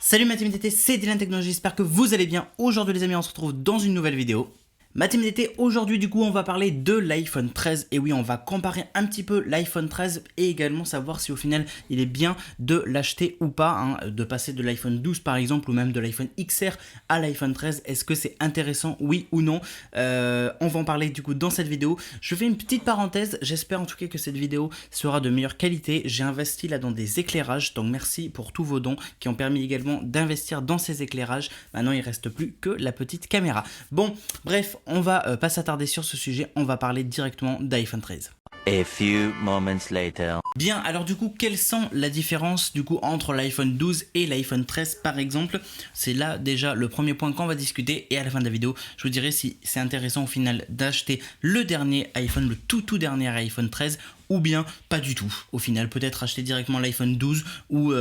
Salut ma team DT, c'est Dylan Technologies, j'espère que vous allez bien. Aujourd'hui les amis, on se retrouve dans une nouvelle vidéo. Ma team DT, aujourd'hui du coup on va parler de l'iPhone 13 et oui on va comparer un petit peu l'iPhone 13 et également savoir si au final il est bien de l'acheter ou pas, hein, de passer de l'iPhone 12 par exemple ou même de l'iPhone XR à l'iPhone 13, est-ce que c'est intéressant oui ou non. On va en parler du coup dans cette vidéo. Je fais une petite parenthèse, j'espère en tout cas que cette vidéo sera de meilleure qualité. J'ai investi là dans des éclairages, donc merci pour tous vos dons qui ont permis également d'investir dans ces éclairages. Maintenant il reste plus que la petite caméra. Bon bref, on va pas s'attarder sur ce sujet, on va parler directement d'iPhone 13. A few moments later. Bien, alors du coup, quelles sont la différence du coup entre l'iPhone 12 et l'iPhone 13 par exemple? C'est là déjà le premier point qu'on va discuter et à la fin de la vidéo, je vous dirai si c'est intéressant au final d'acheter le dernier iPhone, le tout dernier iPhone 13 ou bien pas du tout. Au final, peut-être acheter directement l'iPhone 12 ou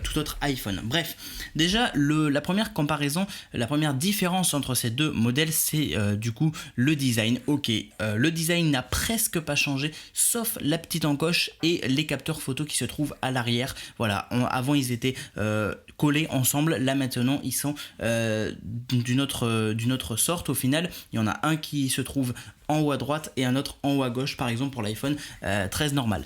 tout autre iPhone. Bref, déjà, la première comparaison, la première différence entre ces deux modèles, c'est du coup le design. Ok, le design n'a presque pas changé, sauf la petite encoche et les capteurs photo qui se trouvent à l'arrière. Voilà, avant ils étaient collés ensemble, là maintenant ils sont d'une autre sorte au final. Il y en a un qui se trouve en haut à droite et un autre en haut à gauche, par exemple pour l'iPhone 13 normal.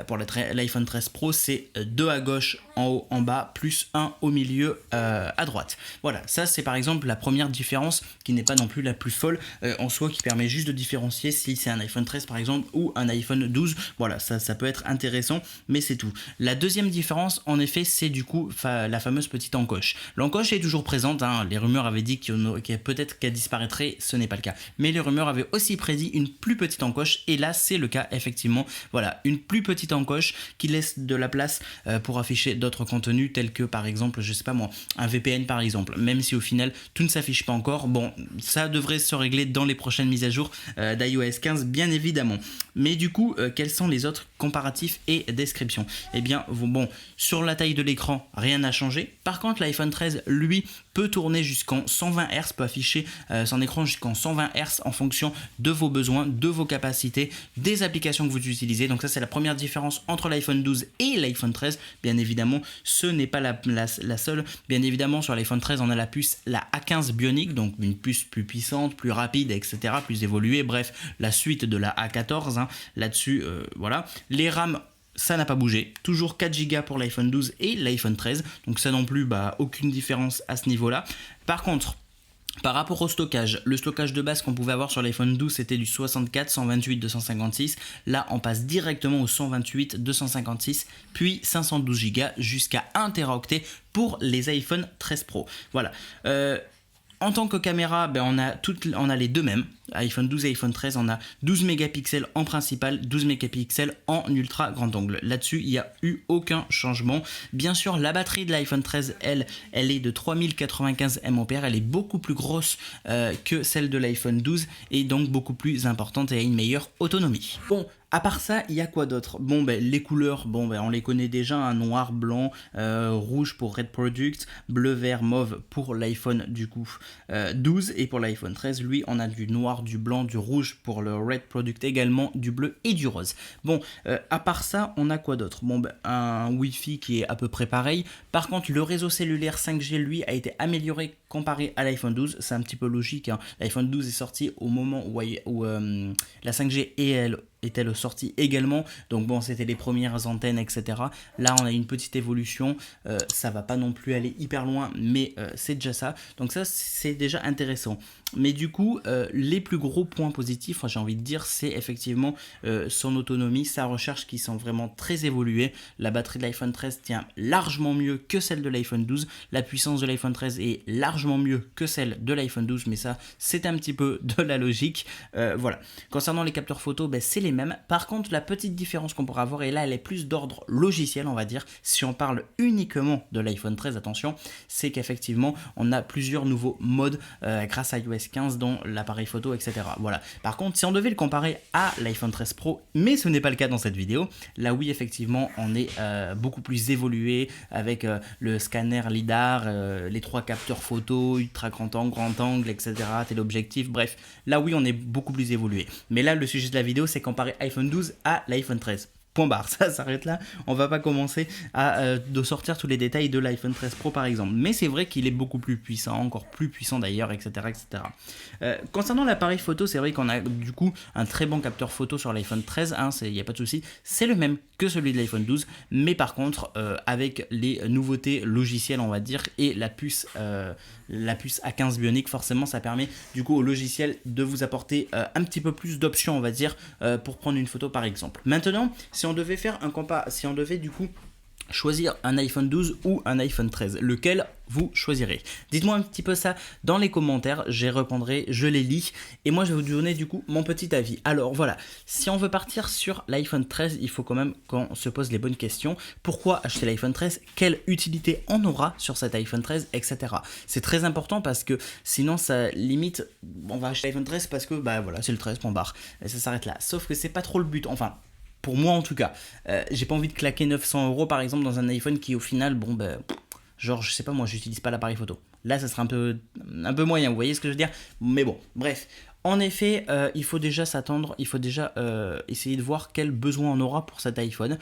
Pour l'iPhone 13 Pro, c'est deux à gauche, en haut, en bas, plus un au milieu à droite. Voilà, ça c'est par exemple la première différence qui n'est pas non plus la plus folle en soi, qui permet juste de différencier si c'est un iPhone 13 par exemple ou un iPhone 12. Voilà, ça peut être intéressant, mais c'est tout. La deuxième différence, en effet, c'est du coup la fameuse petite encoche. L'encoche est toujours présente, hein. Les rumeurs avaient dit peut-être qu'elle disparaîtrait, ce n'est pas le cas. Mais les rumeurs avaient aussi prédit une plus petite encoche et là c'est le cas effectivement. Voilà, une plus petite encoche qui laisse de la place pour afficher d'autres contenus tels que par exemple, je sais pas moi, un VPN par exemple, même si au final tout ne s'affiche pas encore. Bon, ça devrait se régler dans les prochaines mises à jour d'iOS 15 bien évidemment. Mais du coup, quels sont les autres comparatifs et descriptions? Eh bien, bon, sur la taille de l'écran, rien n'a changé. Par contre, l'iPhone 13, lui, peut tourner jusqu'en 120 Hz, peut afficher son écran jusqu'en 120 Hz en fonction de vos besoins, de vos capacités, des applications que vous utilisez. Donc ça c'est la première différence entre l'iPhone 12 et l'iPhone 13. Bien évidemment, ce n'est pas la seule. Bien évidemment, sur l'iPhone 13, on a la puce, la A15 Bionic, donc une puce plus puissante, plus rapide, etc., plus évoluée. Bref, la suite de la A14, hein, là-dessus, voilà. Les RAM, ça n'a pas bougé, toujours 4 Go pour l'iPhone 12 et l'iPhone 13, donc ça non plus, aucune différence à ce niveau-là. Par contre, par rapport au stockage, le stockage de base qu'on pouvait avoir sur l'iPhone 12 c'était du 64, 128, 256. Là on passe directement au 128, 256, puis 512 Go jusqu'à 1 Teraoctet pour les iPhone 13 Pro. Voilà. En tant que caméra, on a les deux mêmes. iPhone 12 et iPhone 13, on a 12 mégapixels en principal, 12 mégapixels en ultra grand angle. Là-dessus, il n'y a eu aucun changement. Bien sûr, la batterie de l'iPhone 13, elle est de 3095 mAh. Elle est beaucoup plus grosse que celle de l'iPhone 12 et donc beaucoup plus importante et a une meilleure autonomie. Bon, à part ça, il y a quoi d'autre? Bon, les couleurs, on les connaît déjà, un noir, blanc, rouge pour Red Product, bleu, vert, mauve pour l'iPhone du coup 12 et pour l'iPhone 13, lui, on a du noir, du blanc, du rouge pour le Red Product également, du bleu et du rose. Bon, à part ça, on a quoi d'autre? Bon, un Wi-Fi qui est à peu près pareil. Par contre, le réseau cellulaire 5G, lui, a été amélioré comparé à l'iPhone 12. C'est un petit peu logique, hein. L'iPhone 12 est sorti au moment où la 5G était sortie également, donc bon, c'était les premières antennes, etc. Là, on a une petite évolution, ça va pas non plus aller hyper loin, mais c'est déjà ça. Donc ça, c'est déjà intéressant. Mais du coup, les plus gros points positifs, j'ai envie de dire, c'est effectivement son autonomie, sa recharge qui sont vraiment très évoluées. La batterie de l'iPhone 13 tient largement mieux que celle de l'iPhone 12. La puissance de l'iPhone 13 est largement mieux que celle de l'iPhone 12, mais ça, c'est un petit peu de la logique. Voilà. Concernant les capteurs photo, c'est les mêmes. Par contre, la petite différence qu'on pourra avoir, et là, elle est plus d'ordre logiciel, on va dire, si on parle uniquement de l'iPhone 13, attention, c'est qu'effectivement, on a plusieurs nouveaux modes grâce à iOS 15 dans l'appareil photo, etc. Voilà. Par contre, si on devait le comparer à l'iPhone 13 Pro, mais ce n'est pas le cas dans cette vidéo, là oui, effectivement, on est beaucoup plus évolué avec le scanner LiDAR, les 3 capteurs photo, ultra grand angle, etc., téléobjectif, bref, là oui, on est beaucoup plus évolué. Mais là, le sujet de la vidéo, c'est comparer iPhone 12 à l'iPhone 13. Point barre, ça s'arrête là. On va pas commencer à de sortir tous les détails de l'iPhone 13 Pro par exemple. Mais c'est vrai qu'il est beaucoup plus puissant, encore plus puissant d'ailleurs, etc. etc. Concernant l'appareil photo, c'est vrai qu'on a du coup un très bon capteur photo sur l'iPhone 13, il n'y a pas de souci. C'est le même que celui de l'iPhone 12, mais par contre avec les nouveautés logicielles on va dire et la puce A15 Bionic, forcément ça permet du coup au logiciel de vous apporter un petit peu plus d'options on va dire pour prendre une photo par exemple. Maintenant, si on devait faire si on devait du coup choisir un iPhone 12 ou un iPhone 13, lequel vous choisirez? Dites-moi un petit peu ça dans les commentaires, j'y répondrai, je les lis et moi je vais vous donner du coup mon petit avis. Alors voilà, si on veut partir sur l'iPhone 13, il faut quand même qu'on se pose les bonnes questions. Pourquoi acheter l'iPhone 13? Quelle utilité on aura sur cet iPhone 13, etc. C'est très important parce que sinon ça limite, on va acheter l'iPhone 13 parce que bah voilà, c'est le 13, point barre, et ça s'arrête là. Sauf que c'est pas trop le but, enfin pour moi en tout cas, j'ai pas envie de claquer 900 € par exemple dans un iPhone qui au final, genre je sais pas moi, j'utilise pas l'appareil photo. Là ça sera un peu moyen, vous voyez ce que je veux dire? Mais bon, bref. En effet, il faut déjà s'attendre, il faut déjà essayer de voir quel besoin on aura pour cet iPhone.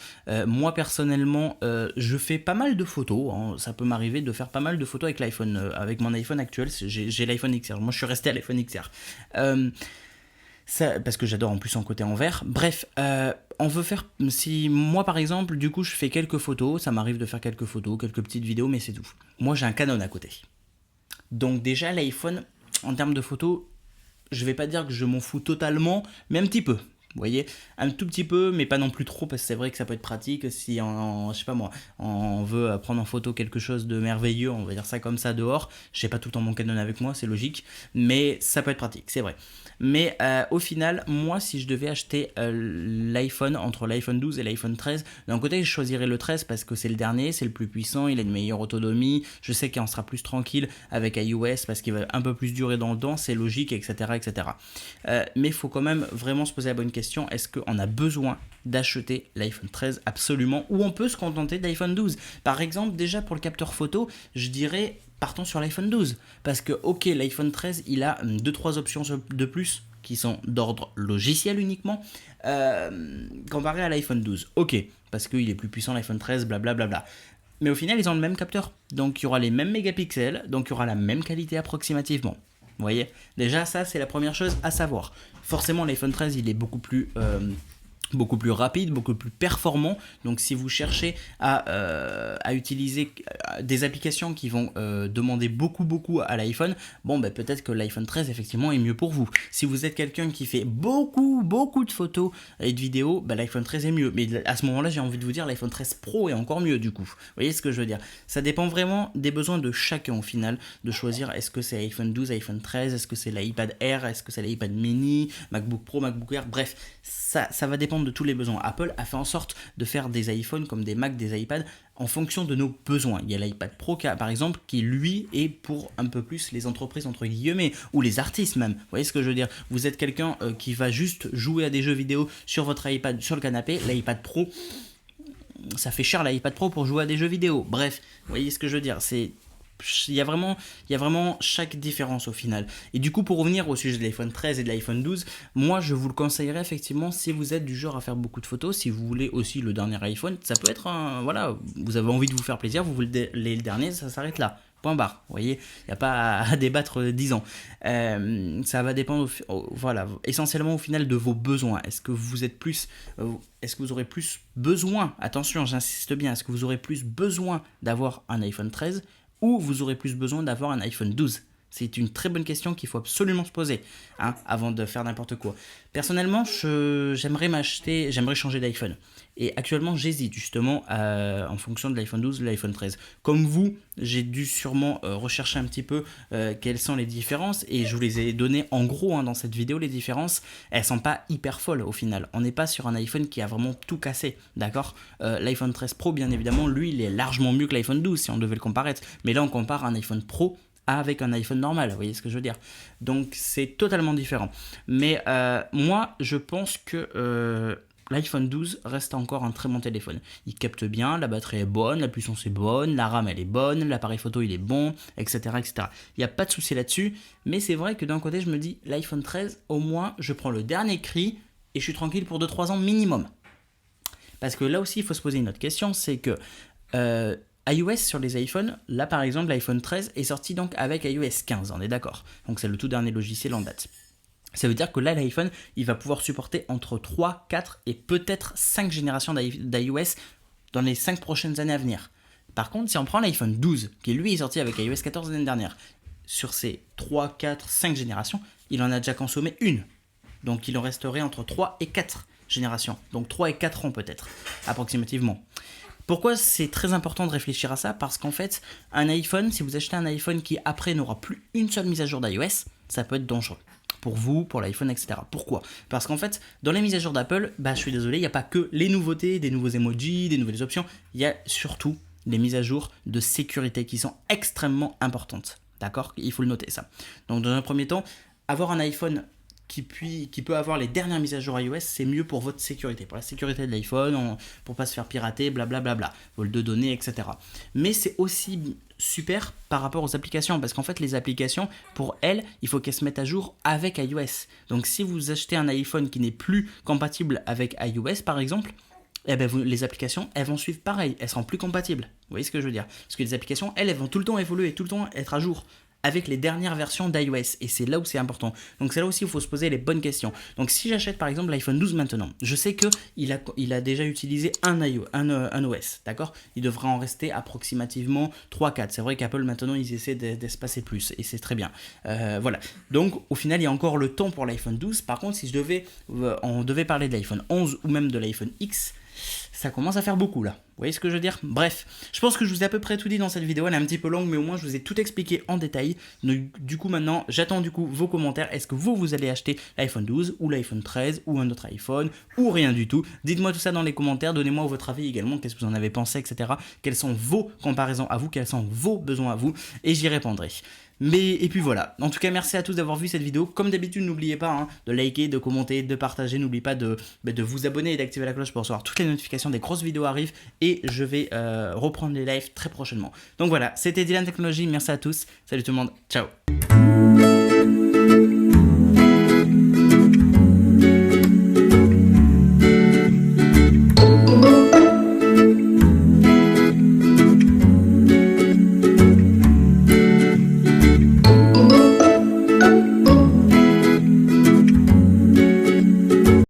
Moi personnellement, je fais pas mal de photos, ça peut m'arriver de faire pas mal de photos avec l'iPhone, avec mon iPhone actuel, j'ai l'iPhone XR, moi je suis resté à l'iPhone XR. Ça, parce que j'adore en plus son côté en vert. Bref, on veut faire, si moi par exemple, du coup je fais quelques photos, ça m'arrive de faire quelques photos, quelques petites vidéos, mais c'est tout. Moi j'ai un Canon à côté. Donc déjà l'iPhone, en termes de photos, je vais pas dire que je m'en fous totalement, mais un petit peu. Vous voyez, un tout petit peu, mais pas non plus trop, parce que c'est vrai que ça peut être pratique si je sais pas moi, on veut prendre en photo quelque chose de merveilleux, on va dire ça comme ça dehors. J'ai pas tout le temps mon Canon avec moi, c'est logique, mais ça peut être pratique, c'est vrai. Mais au final, moi, si je devais acheter l'iPhone entre l'iPhone 12 et l'iPhone 13, d'un côté, je choisirais le 13 parce que c'est le dernier, c'est le plus puissant, il a une meilleure autonomie. Je sais qu'on sera plus tranquille avec iOS parce qu'il va un peu plus durer dans le temps, c'est logique, etc. etc. Mais il faut quand même vraiment se poser la bonne question, est-ce qu'on a besoin d'acheter l'iPhone 13 absolument, ou on peut se contenter de l'iPhone 12? Par exemple, déjà pour le capteur photo, je dirais partons sur l'iPhone 12 parce que ok, l'iPhone 13 il a 2-3 options de plus qui sont d'ordre logiciel uniquement comparé à l'iPhone 12, ok, parce qu'il est plus puissant l'iPhone 13, blablabla. Mais au final ils ont le même capteur, donc il y aura les mêmes mégapixels, donc il y aura la même qualité approximativement. Vous voyez, déjà ça c'est la première chose à savoir. Forcément l'iPhone 13 il est beaucoup plus rapide, beaucoup plus performant. Donc si vous cherchez à utiliser des applications qui vont demander beaucoup à l'iPhone, peut-être que l'iPhone 13 effectivement est mieux pour vous. Si vous êtes quelqu'un qui fait beaucoup de photos et de vidéos, l'iPhone 13 est mieux. Mais à ce moment-là, j'ai envie de vous dire l'iPhone 13 Pro est encore mieux du coup. Vous voyez ce que je veux dire? Ça dépend vraiment des besoins de chacun au final, de choisir est-ce que c'est iPhone 12, iPhone 13, est-ce que c'est l'iPad Air, est-ce que c'est l'iPad mini, MacBook Pro, MacBook Air, bref, ça va dépendre de tous les besoins. Apple a fait en sorte de faire des iPhones comme des Mac, des iPads en fonction de nos besoins. Il y a l'iPad Pro par exemple qui lui est pour un peu plus les entreprises entre guillemets ou les artistes même. Vous voyez ce que je veux dire? Vous êtes quelqu'un qui va juste jouer à des jeux vidéo sur votre iPad sur le canapé, l'iPad Pro, ça fait cher l'iPad Pro pour jouer à des jeux vidéo. Bref, vous voyez ce que je veux dire? Il y a vraiment chaque différence au final. Et du coup, pour revenir au sujet de l'iPhone 13 et de l'iPhone 12, moi je vous le conseillerais effectivement si vous êtes du genre à faire beaucoup de photos, si vous voulez aussi le dernier iPhone, ça peut être voilà, vous avez envie de vous faire plaisir, vous voulez le dernier, ça s'arrête là. Point barre, vous voyez, il n'y a pas à débattre 10 ans. Ça va dépendre, voilà, essentiellement au final de vos besoins. Est-ce que vous aurez plus besoin, attention, j'insiste bien, est-ce que vous aurez plus besoin d'avoir un iPhone 13 ou vous aurez plus besoin d'avoir un iPhone 12? C'est une très bonne question qu'il faut absolument se poser avant de faire n'importe quoi. Personnellement, j'aimerais changer d'iPhone. Et actuellement, j'hésite justement en fonction de l'iPhone 12 et l'iPhone 13. Comme vous, j'ai dû sûrement rechercher un petit peu quelles sont les différences. Et je vous les ai données en gros dans cette vidéo, les différences. Elles sont pas hyper folles au final. On n'est pas sur un iPhone qui a vraiment tout cassé, d'accord? L'iPhone 13 Pro, bien évidemment, lui, il est largement mieux que l'iPhone 12 si on devait le comparer. Mais là, on compare un iPhone Pro avec un iPhone normal, vous voyez ce que je veux dire? Donc c'est totalement différent. Mais moi, je pense que l'iPhone 12 reste encore un très bon téléphone. Il capte bien, la batterie est bonne, la puissance est bonne, la RAM elle est bonne, l'appareil photo il est bon, etc. etc. Il n'y a pas de souci là-dessus, mais c'est vrai que d'un côté je me dis, l'iPhone 13, au moins je prends le dernier cri et je suis tranquille pour 2-3 ans minimum. Parce que là aussi, il faut se poser une autre question, c'est que iOS sur les iPhones, là par exemple, l'iPhone 13 est sorti donc avec iOS 15, on est d'accord. Donc c'est le tout dernier logiciel en date. Ça veut dire que là, l'iPhone, il va pouvoir supporter entre 3, 4 et peut-être 5 générations d'iOS dans les 5 prochaines années à venir. Par contre, si on prend l'iPhone 12, qui lui est sorti avec iOS 14 l'année dernière, sur ces 3, 4, 5 générations, il en a déjà consommé une. Donc il en resterait entre 3 et 4 générations. Donc 3 et 4 ans peut-être, approximativement. Pourquoi c'est très important de réfléchir à ça? Parce qu'en fait, un iPhone, si vous achetez un iPhone qui après n'aura plus une seule mise à jour d'iOS, ça peut être dangereux. Pour vous, pour l'iPhone, etc. Pourquoi? Parce qu'en fait, dans les mises à jour d'Apple, je suis désolé, il n'y a pas que les nouveautés, des nouveaux emojis, des nouvelles options, il y a surtout les mises à jour de sécurité qui sont extrêmement importantes. D'accord? Il faut le noter ça. Donc dans un premier temps, avoir un iPhone qui peut avoir les dernières mises à jour iOS, c'est mieux pour votre sécurité, pour la sécurité de l'iPhone, pour pas se faire pirater, blablabla, vol de données, etc. Mais c'est aussi super par rapport aux applications, parce qu'en fait les applications, pour elles, il faut qu'elles se mettent à jour avec iOS. Donc si vous achetez un iPhone qui n'est plus compatible avec iOS par exemple, les applications, elles vont suivre pareil, elles seront plus compatibles. Vous voyez ce que je veux dire? Parce que les applications, elles vont tout le temps évoluer, tout le temps être à jour avec les dernières versions d'iOS, et c'est là où c'est important. Donc c'est là aussi où il faut se poser les bonnes questions. Donc si j'achète par exemple l'iPhone 12 maintenant, je sais qu'il a déjà utilisé un OS, d'accord? Il devrait en rester approximativement 3-4. C'est vrai qu'Apple maintenant ils essaient d'espacer plus, et c'est très bien. Voilà. Donc au final il y a encore le temps pour l'iPhone 12. Par contre si on devait parler de l'iPhone 11 ou même de l'iPhone X, ça commence à faire beaucoup là. Vous voyez ce que je veux dire? Bref, je pense que je vous ai à peu près tout dit dans cette vidéo. Elle est un petit peu longue, mais au moins je vous ai tout expliqué en détail. Donc, du coup maintenant, j'attends vos commentaires. Est-ce que vous allez acheter l'iPhone 12 ou l'iPhone 13 ou un autre iPhone ou rien du tout? Dites-moi tout ça dans les commentaires. Donnez-moi votre avis également. Qu'est-ce que vous en avez pensé, etc. Quelles sont vos comparaisons à vous? Quels sont vos besoins à vous? Et j'y répondrai. Et puis voilà, en tout cas merci à tous d'avoir vu cette vidéo. Comme d'habitude, n'oubliez pas de liker, de commenter, de partager. N'oubliez pas de vous abonner et d'activer la cloche pour recevoir toutes les notifications des grosses vidéos arrivent. Et je vais reprendre les lives très prochainement. Donc voilà, c'était Dylan Technologies, merci à tous, salut tout le monde, ciao.